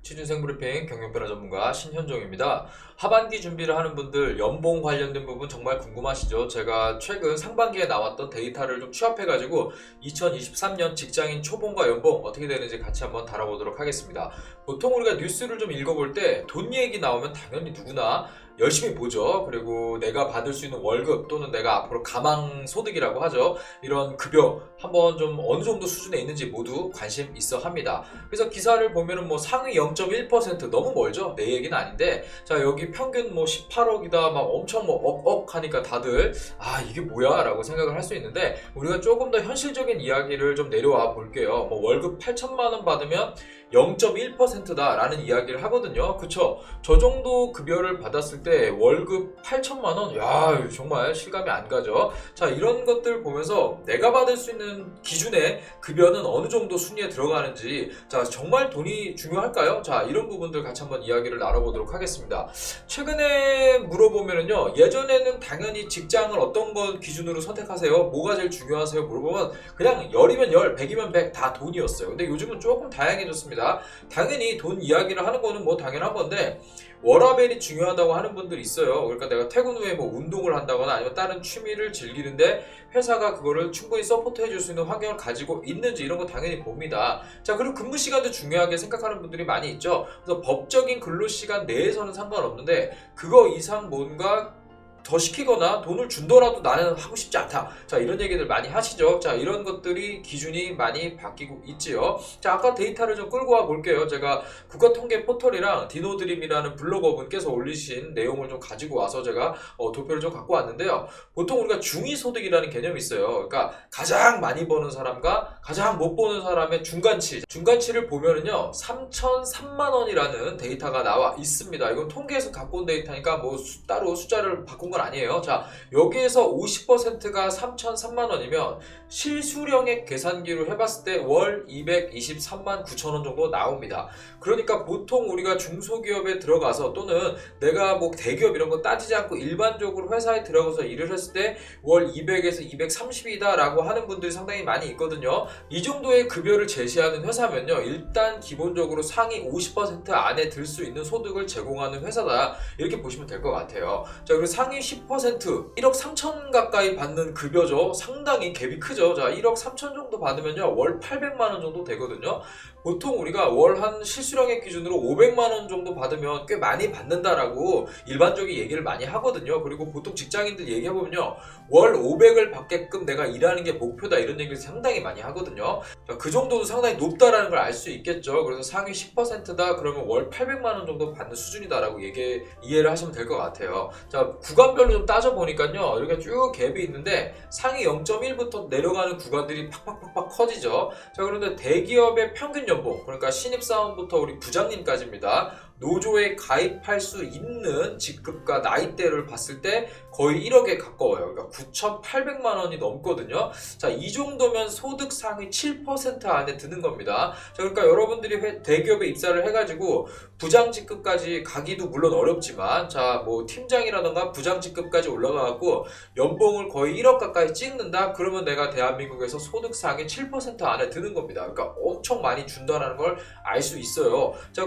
취준생 브리핑 경영변화 전문가 신현종입니다. 하반기 준비를 하는 분들 연봉 관련된 부분 정말 궁금하시죠? 제가 최근 상반기에 나왔던 데이터를 좀 취합해가지고 2023년 직장인 초봉과 연봉 어떻게 되는지 같이 한번 다뤄보도록 하겠습니다. 보통 우리가 뉴스를 좀 읽어볼 때 돈 얘기 나오면 당연히 누구나 열심히 보죠. 그리고 내가 받을 수 있는 월급 또는 내가 앞으로 가망소득이라고 하죠. 이런 급여 한번 좀 어느 정도 수준에 있는지 모두 관심 있어 합니다. 그래서 기사를 보면은 뭐 상위 0.1% 너무 멀죠? 내 얘기는 아닌데, 자, 여기 평균 뭐 18억이다 막 엄청 뭐 억억 하니까 다들 이게 뭐야 라고 생각을 할 수 있는데, 우리가 조금 더 현실적인 이야기를 좀 내려와 볼게요. 뭐 월급 8천만 원 받으면 0.1%다 라는 이야기를 하거든요. 그쵸? 저 정도 급여를 받았을 때 월급 8천만 원? 야, 정말 실감이 안 가죠. 자, 이런 것들 보면서 내가 받을 수 있는 기준의 급여는 어느 정도 순위에 들어가는지, 자, 정말 돈이 중요할까요? 자, 이런 부분들 같이 한번 이야기를 나눠보도록 하겠습니다. 최근에 물어보면은요, 예전에는 당연히 직장을 어떤 걸 기준으로 선택하세요? 뭐가 제일 중요하세요? 물어보면 그냥 10이면 10, 100이면 100 다 돈이었어요. 근데 요즘은 조금 다양해졌습니다. 당연히 돈 이야기를 하는 거는 뭐 당연한 건데, 워라밸이 중요하다고 하는 분들이 있어요. 그러니까 내가 퇴근 후에 뭐 운동을 한다거나 아니면 다른 취미를 즐기는데 회사가 그거를 충분히 서포트해 줄 수 있는 환경을 가지고 있는지, 이런 거 당연히 봅니다. 자, 그리고 근무 시간도 중요하게 생각하는 분들이 많이 있죠. 그래서 법적인 근로 시간 내에서는 상관없는데 그거 이상 뭔가 더 시키거나 돈을 준더라도 나는 하고 싶지 않다. 자, 이런 얘기들 많이 하시죠. 자, 이런 것들이 기준이 많이 바뀌고 있지요. 자, 아까 데이터를 좀 끌고 와 볼게요. 제가 국가통계 포털이랑 디노드림이라는 블로거분께서 올리신 내용을 좀 가지고 와서 제가 도표를 좀 갖고 왔는데요. 보통 우리가 중위소득이라는 개념이 있어요. 그러니까 가장 많이 버는 사람과 가장 못 버는 사람의 중간치를 보면은요, 3,003만 원이라는 데이터가 나와 있습니다. 이건 통계에서 갖고 온 데이터니까 뭐 따로 숫자를 바꾼 건 아니에요. 자, 여기에서 50%가 3,003만 원이면 실수령액 계산기로 해봤을 때 월 223만 9천 원 정도 나옵니다. 그러니까 보통 우리가 중소기업에 들어가서 또는 내가 뭐 대기업 이런 거 따지지 않고 일반적으로 회사에 들어가서 일을 했을 때 월 200에서 230이다 라고 하는 분들이 상당히 많이 있거든요. 이 정도의 급여를 제시하는 회사면요, 일단 기본적으로 상위 50% 안에 들 수 있는 소득을 제공하는 회사다, 이렇게 보시면 될 것 같아요. 자, 그리고 상위 10% 1억 3천 가까이 받는 급여죠. 상당히 갭이 크죠. 자, 1억 3천 정도 받으면요, 월 800만 원 정도 되거든요. 보통 우리가 월 한 실수령액 기준으로 500만 원 정도 받으면 꽤 많이 받는다라고 일반적인 얘기를 많이 하거든요. 그리고 보통 직장인들 얘기해보면요, 월 500을 받게끔 내가 일하는 게 목표다, 이런 얘기를 상당히 많이 하거든요. 자, 그 정도도 상당히 높다라는 걸 알 수 있겠죠. 그래서 상위 10%다 그러면 월 800만 원 정도 받는 수준이다라고 이해를 하시면 될 것 같아요. 자, 구간별로 좀 따져보니까요, 이렇게 쭉 갭이 있는데 상위 0.1부터 내려가는 구간들이 팍팍팍팍 커지죠. 자, 그런데 대기업의 평균 연봉, 그러니까 신입사원부터 우리 부장님까지입니다, 노조에 가입할 수 있는 직급과 나이대를 봤을 때 거의 1억에 가까워요. 그러니까 9,800만 원이 넘거든요. 자, 이 정도면 소득 상위 7% 안에 드는 겁니다. 자, 그러니까 여러분들이 대기업에 입사를 해가지고 부장 직급까지 가기도 물론 어렵지만, 자, 뭐 팀장이라던가 부장 직급까지 올라가갖고 연봉을 거의 1억 가까이 찍는다? 그러면 내가 대한민국에서 소득 상위 7% 안에 드는 겁니다. 그러니까 엄청 많이 준다는 걸 알 수 있어요. 자,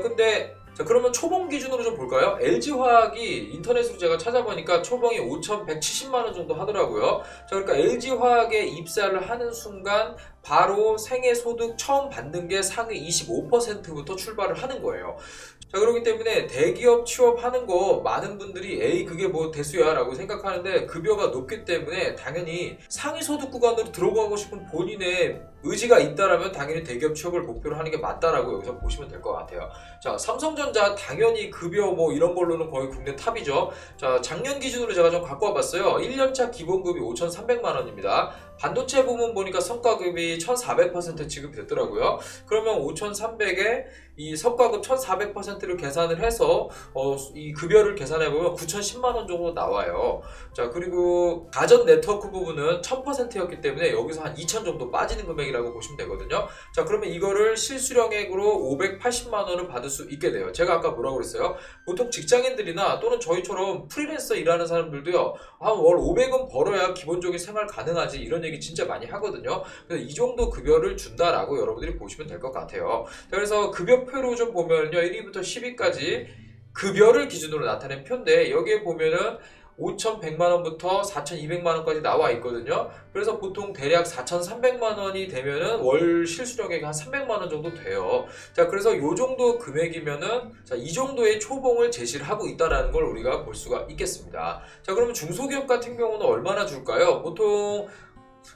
그러면 초봉 기준으로 좀 볼까요? LG화학이 인터넷으로 제가 찾아보니까 초봉이 5,170만 원 정도 하더라고요. 자, 그러니까 LG화학에 입사를 하는 순간 바로 생애소득 처음 받는 게 상위 25%부터 출발을 하는 거예요. 자, 그렇기 때문에 대기업 취업하는 거 많은 분들이 에이 그게 뭐 대수야 라고 생각하는데, 급여가 높기 때문에 당연히 상위 소득 구간으로 들어가고 싶은 본인의 의지가 있다라면 당연히 대기업 취업을 목표로 하는 게 맞다라고 여기서 보시면 될 것 같아요. 자, 삼성전자 당연히 급여 뭐 이런 걸로는 거의 국내 탑이죠. 자, 작년 기준으로 제가 좀 갖고 와봤어요. 1년차 기본급이 5,300만 원입니다. 반도체 부문 보니까 성과급이 1,400% 지급이 됐더라고요. 그러면 5,300에 이 성과급 1400%를 계산을 해서 이 급여를 계산해보면 9,010만원 정도 나와요. 자, 그리고 가전 네트워크 부분은 1000%였기 때문에 여기서 한 2,000 정도 빠지는 금액이라고 보시면 되거든요. 자, 그러면 이거를 실수령액으로 580만원을 받을 수 있게 돼요. 제가 아까 뭐라고 그랬어요? 보통 직장인들이나 또는 저희처럼 프리랜서 일하는 사람들도요, 한 월 500원 벌어야 기본적인 생활 가능하지, 이런 얘기 진짜 많이 하거든요. 그래서 이 정도 급여를 준다라고 여러분들이 보시면 될 것 같아요. 자, 그래서 급여표로 좀 보면요, 1위부터 10위까지 급여를 기준으로 나타낸 표인데, 여기에 보면은 5,100만원부터 4,200만원까지 나와 있거든요. 그래서 보통 대략 4,300만원이 되면은 월 실수령액이 한 300만원 정도 돼요. 자, 그래서 요 정도 금액이면은, 자, 이 정도의 초봉을 제시를 하고 있다라는 걸 우리가 볼 수가 있겠습니다. 자, 그러면 중소기업 같은 경우는 얼마나 줄까요? 보통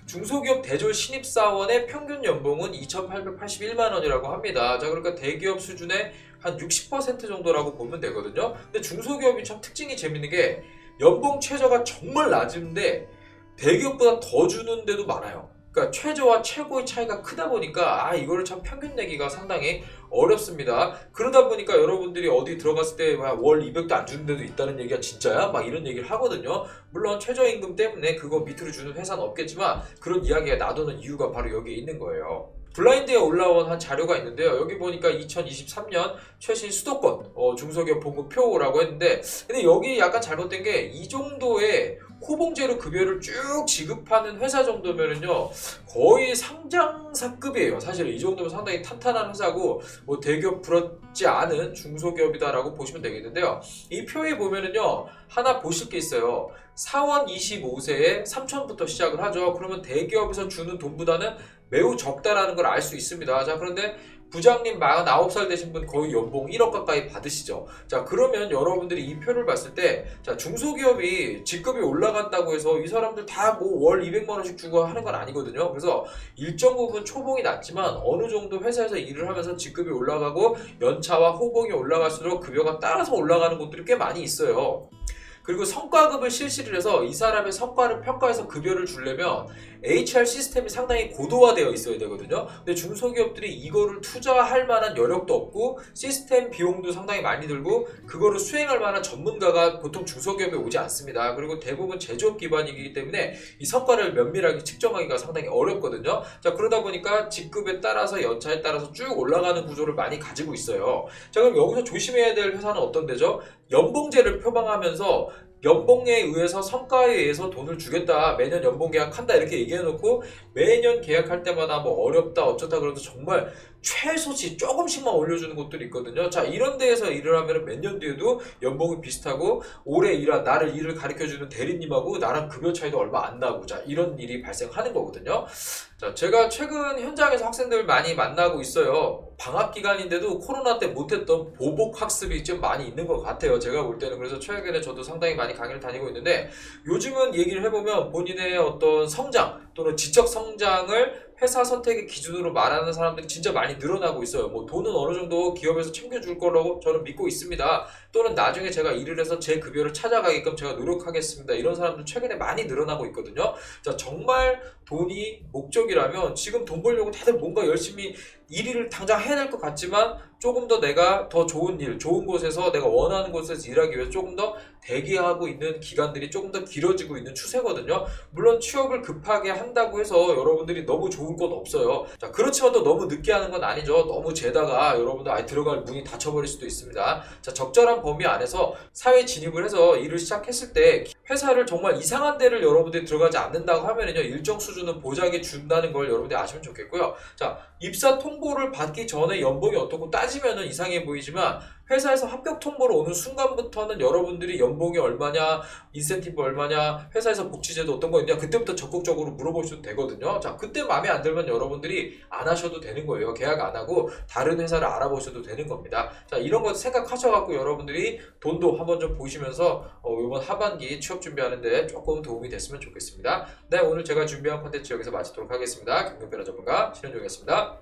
중소기업 대졸 신입사원의 평균 연봉은 2,881만원이라고 합니다. 자, 그러니까 대기업 수준의 한 60% 정도라고 보면 되거든요. 근데 중소기업이 참 특징이 재밌는 게 연봉 최저가 정말 낮은데 대기업보다 더 주는 데도 많아요. 그러니까 최저와 최고의 차이가 크다 보니까 이거를 참 평균 내기가 상당히 어렵습니다. 그러다 보니까 여러분들이 어디 들어갔을 때 월 200도 안 주는 데도 있다는 얘기가 진짜야? 막 이런 얘기를 하거든요. 물론 최저임금 때문에 그거 밑으로 주는 회사는 없겠지만 그런 이야기가 나도는 이유가 바로 여기에 있는 거예요. 블라인드에 올라온 한 자료가 있는데요. 여기 보니까 2023년 최신 수도권 중소기업 봉급표라고 했는데, 근데 여기 약간 잘못된 게 이 정도의 호봉제로 급여를 쭉 지급하는 회사 정도면은요, 거의 상장사급이에요. 사실 이 정도면 상당히 탄탄한 회사고, 뭐 대기업 부럽지 않은 중소기업이다라고 보시면 되겠는데요. 이 표에 보면은요, 하나 보실 게 있어요. 사원 25세에 3천부터 시작을 하죠. 그러면 대기업에서 주는 돈보다는 매우 적다라는 걸 알 수 있습니다. 자, 그런데 부장님 49살 되신 분 거의 연봉 1억 가까이 받으시죠. 자, 그러면 여러분들이 이 표를 봤을 때, 자, 중소기업이 직급이 올라간다고 해서 이 사람들 다 뭐 월 200만원씩 주고 하는 건 아니거든요. 그래서 일정 부분 초봉이 낮지만 어느 정도 회사에서 일을 하면서 직급이 올라가고 연차와 호봉이 올라갈수록 급여가 따라서 올라가는 곳들이 꽤 많이 있어요. 그리고 성과급을 실시를 해서 이 사람의 성과를 평가해서 급여를 주려면 HR 시스템이 상당히 고도화되어 있어야 되거든요. 근데 중소기업들이 이거를 투자할 만한 여력도 없고 시스템 비용도 상당히 많이 들고 그거를 수행할 만한 전문가가 보통 중소기업에 오지 않습니다. 그리고 대부분 제조업 기반이기 때문에 이 성과를 면밀하게 측정하기가 상당히 어렵거든요. 자, 그러다 보니까 직급에 따라서 연차에 따라서 쭉 올라가는 구조를 많이 가지고 있어요. 자, 그럼 여기서 조심해야 될 회사는 어떤 데죠? 연봉제를 표방하면서 연봉에 의해서 성과에 의해서 돈을 주겠다, 매년 연봉 계약한다 이렇게 얘기해놓고 매년 계약할 때마다 뭐 어렵다 어쩌다 그러면서 정말 최소치 조금씩만 올려주는 곳들이 있거든요. 자, 이런 데에서 일을 하면 몇 년 뒤에도 연봉이 비슷하고 오래 일한 나를 일을 가르쳐주는 대리님하고 나랑 급여 차이도 얼마 안 나고, 자, 이런 일이 발생하는 거거든요. 자, 제가 최근 현장에서 학생들 많이 만나고 있어요. 방학 기간인데도 코로나 때 못했던 보복 학습이 좀 많이 있는 것 같아요. 제가 볼 때는. 그래서 최근에 저도 상당히 많이 강의를 다니고 있는데, 요즘은 얘기를 해보면 본인의 어떤 성장 또는 지적 성장을 회사 선택의 기준으로 말하는 사람들이 진짜 많이 늘어나고 있어요. 뭐 돈은 어느 정도 기업에서 챙겨줄 거라고 저는 믿고 있습니다. 또는 나중에 제가 일을 해서 제 급여를 찾아가게끔 제가 노력하겠습니다. 이런 사람들 최근에 많이 늘어나고 있거든요. 자, 정말 돈이 목적이라면 지금 돈 벌려고 다들 뭔가 열심히 일을 당장 해야 될 것 같지만 조금 더 내가 더 좋은 일, 좋은 곳에서 내가 원하는 곳에서 일하기 위해서 조금 더 대기하고 있는 기간들이 조금 더 길어지고 있는 추세거든요. 물론 취업을 급하게 한다고 해서 여러분들이 너무 좋은 건 없어요. 자, 그렇지만 또 너무 늦게 하는 건 아니죠. 너무 재다가 여러분들 아예 들어갈 문이 닫혀버릴 수도 있습니다. 자, 적절한 범위 안에서 사회 진입을 해서 일을 시작했을 때 회사를 정말 이상한 데를 여러분들이 들어가지 않는다고 하면은요, 일정 수준은 보장해 준다는 걸 여러분들이 아시면 좋겠고요. 자, 입사 통보를 받기 전에 연봉이 어떻고 따지면은 이상해 보이지만 회사에서 합격 통보로 오는 순간부터는 여러분들이 연봉이 얼마냐, 인센티브 얼마냐, 회사에서 복지제도 어떤 거 있냐, 그때부터 적극적으로 물어보셔도 되거든요. 자, 그때 마음에 안 들면 여러분들이 안 하셔도 되는 거예요. 계약 안 하고 다른 회사를 알아보셔도 되는 겁니다. 자, 이런 거 생각하셔갖고 여러분들이 돈도 한번 좀 보시면서 이번 하반기 취업 준비하는데 조금 도움이 됐으면 좋겠습니다. 네, 오늘 제가 준비한 콘텐츠 여기서 마치도록 하겠습니다. 경영변화 전문가 신현종이었습니다.